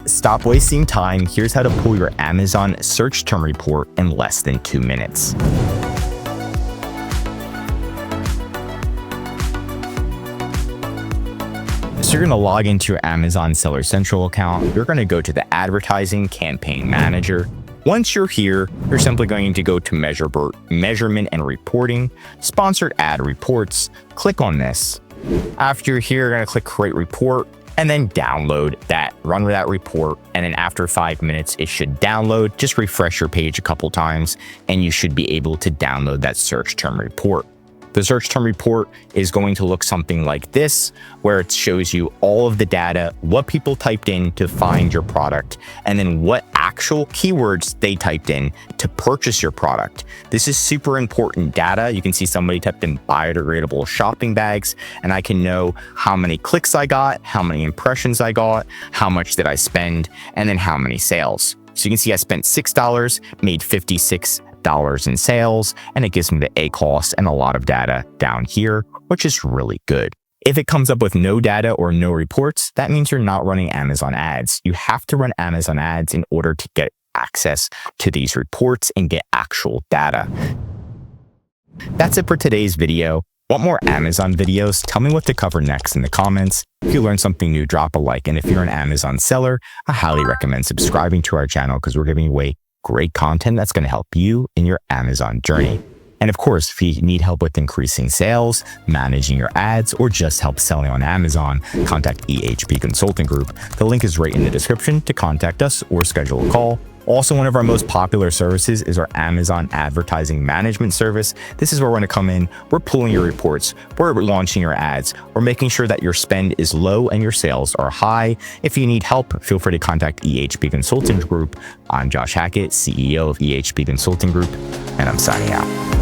stop wasting time. Here's how to pull your Amazon search term report in less than 2 minutes. So you're going to log into your Amazon Seller Central account. You're going to go to the Advertising Campaign Manager. Once you're here, you're simply going to go to Measurement and Reporting, Sponsored Ad Reports. Click on this. After you're here, you're going to click Create Report and then download that. Run with that report, and then after 5 minutes, it should download. Just refresh your page a couple times, and you should be able to download that search term report. The search term report is going to look something like this, where it shows you all of the data, what people typed in to find your product, and then what actual keywords they typed in to purchase your product. This is super important data. You can see somebody typed in biodegradable shopping bags, and I can know how many clicks I got, how many impressions I got, how much did I spend, and then how many sales. So you can see I spent $6, made $56 in sales, and it gives me the ACoS and a lot of data down here, which is really good. If it comes up with no data or no reports, that means you're not running Amazon ads. You have to run Amazon ads in order to get access to these reports and get actual data. That's it for today's video. Want more Amazon videos? Tell me what to cover next in the comments. If you learned something new, drop a like. And if you're an Amazon seller, I highly recommend subscribing to our channel because we're giving away great content that's going to help you in your Amazon journey. And of course, if you need help with increasing sales, managing your ads, or just help selling on Amazon, contact EHP Consulting Group. The link is right in the description to contact us or schedule a call. Also, one of our most popular services is our Amazon Advertising Management Service. This is where we're going to come in, we're pulling your reports, we're launching your ads, we're making sure that your spend is low and your sales are high. If you need help, feel free to contact EHP Consulting Group. I'm Josh Hackett, CEO of EHP Consulting Group, and I'm signing out.